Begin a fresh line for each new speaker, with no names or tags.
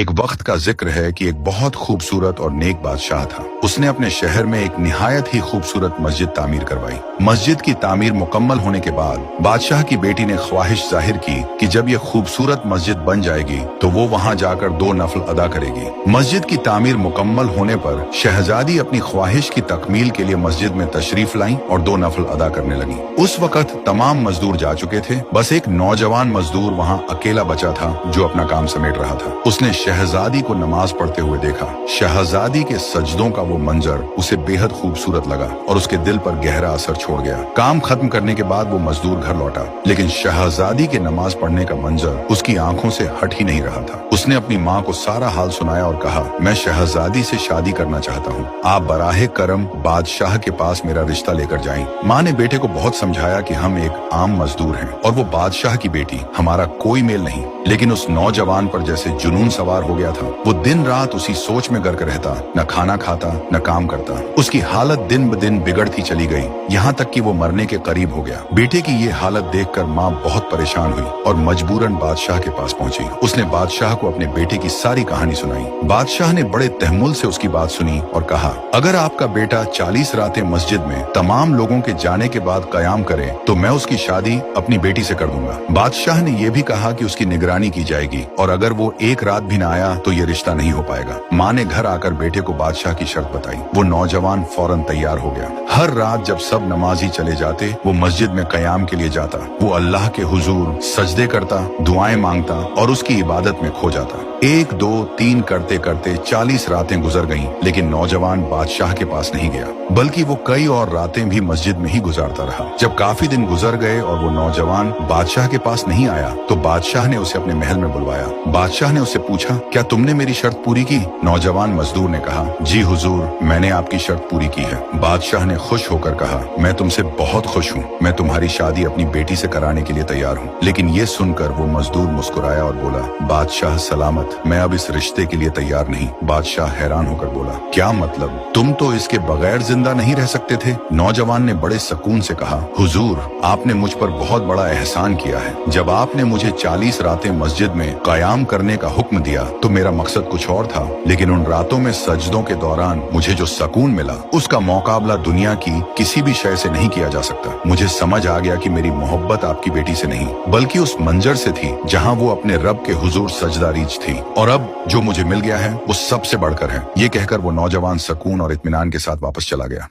ایک وقت کا ذکر ہے کہ ایک بہت خوبصورت اور نیک بادشاہ تھا۔ اس نے اپنے شہر میں ایک نہایت ہی خوبصورت مسجد تعمیر کروائی۔ مسجد کی تعمیر مکمل ہونے کے بعد بادشاہ کی بیٹی نے خواہش ظاہر کی کہ جب یہ خوبصورت مسجد بن جائے گی تو وہ وہاں جا کر 2 نفل ادا کرے گی۔ مسجد کی تعمیر مکمل ہونے پر شہزادی اپنی خواہش کی تکمیل کے لیے مسجد میں تشریف لائیں اور 2 نفل ادا کرنے لگیں۔ اس وقت تمام مزدور جا چکے تھے، بس ایک نوجوان مزدور وہاں اکیلا بچا تھا جو اپنا کام سمیٹ رہا تھا۔ اس نے شہزادی کو نماز پڑھتے ہوئے دیکھا۔ شہزادی کے سجدوں کا وہ منظر اسے بے حد خوبصورت لگا اور اس کے دل پر گہرا اثر چھوڑ گیا۔ کام ختم کرنے کے بعد وہ مزدور گھر لوٹا، لیکن شہزادی کے نماز پڑھنے کا منظر اس کی آنکھوں سے ہٹ ہی نہیں رہا تھا۔ اس نے اپنی ماں کو سارا حال سنایا اور کہا، میں شہزادی سے شادی کرنا چاہتا ہوں، آپ براہ کرم بادشاہ کے پاس میرا رشتہ لے کر جائیں۔ ماں نے بیٹے کو بہت سمجھایا کہ ہم ایک عام مزدور ہیں اور وہ بادشاہ کی بیٹی، ہمارا کوئی میل نہیں، لیکن اس نوجوان پر جیسے جنون سوار ہو گیا تھا۔ وہ دن رات اسی سوچ میں غرق رہتا، نہ کھانا کھاتا نہ کام کرتا۔ اس کی حالت دن بدن بگڑتی چلی گئی، یہاں تک کہ وہ مرنے کے قریب ہو گیا۔ بیٹے کی یہ حالت دیکھ کر ماں بہت پریشان ہوئی اور مجبوراً بادشاہ کے پاس پہنچی۔ اس نے بادشاہ کو اپنے بیٹے کی ساری کہانی سنائی۔ بادشاہ نے بڑے تحمل سے اس کی بات سنی اور کہا، اگر آپ کا بیٹا 40 راتیں مسجد میں تمام لوگوں کے جانے کے بعد قیام کرے تو میں اس کی شادی اپنی بیٹی سے کر دوں گا۔ بادشاہ نے یہ بھی کہا کہ اس کی نگرانی کی جائے گی اور اگر وہ 1 رات بھی نہ آیا تو یہ رشتہ نہیں ہو پائے گا۔ ماں نے گھر آ کر بیٹے کو بادشاہ کی شرط بتائی۔ وہ نوجوان فوراً تیار ہو گیا۔ ہر رات جب سب نمازی چلے جاتے وہ مسجد میں قیام کے لیے جاتا۔ وہ اللہ کے حضور سجدے کرتا، دعائیں مانگتا اور اس کی عبادت میں کھو جاتا۔ 1 2 3 کرتے کرتے 40 راتیں گزر گئیں، لیکن نوجوان بادشاہ کے پاس نہیں گیا، بلکہ وہ کئی اور راتیں بھی مسجد میں ہی گزارتا رہا۔ جب کافی دن گزر گئے اور وہ نوجوان بادشاہ کے پاس نہیں آیا تو بادشاہ نے اسے اپنے محل میں بلوایا۔ بادشاہ نے اسے پوچھا، کیا تم نے میری شرط پوری کی؟ نوجوان مزدور نے کہا، جی حضور، میں نے آپ کی شرط پوری کی ہے۔ بادشاہ نے خوش ہو کر کہا، میں تم سے بہت خوش ہوں، میں تمہاری شادی اپنی بیٹی سے کرانے کے لیے تیار ہوں۔ لیکن یہ سن کر وہ مزدور مسکرایا اور بولا، بادشاہ سلامت، میں اب اس رشتے کے لیے تیار نہیں۔ بادشاہ حیران ہو کر بولا، کیا مطلب؟ تم تو اس کے بغیر زندہ نہیں رہ سکتے تھے؟ نوجوان نے بڑے سکون سے کہا، حضور، آپ نے مجھ پر بہت بڑا احسان کیا ہے۔ جب آپ نے مجھے 40 راتیں مسجد میں قیام کرنے کا حکم دیا تو میرا مقصد کچھ اور تھا، لیکن ان راتوں میں سجدوں کے دوران مجھے جو سکون ملا اس کا مقابلہ دنیا کی کسی بھی شے سے نہیں کیا جا سکتا۔ مجھے سمجھ آ گیا کہ میری محبت آپ کی بیٹی سے نہیں بلکہ اس منظر سے تھی جہاں وہ اپنے رب کے حضور سجدہ ریچ تھی، اور اب جو مجھے مل گیا ہے وہ سب سے بڑھ کر ہے۔ یہ کہہ کر وہ نوجوان سکون اور اطمینان کے ساتھ واپس چلا گیا۔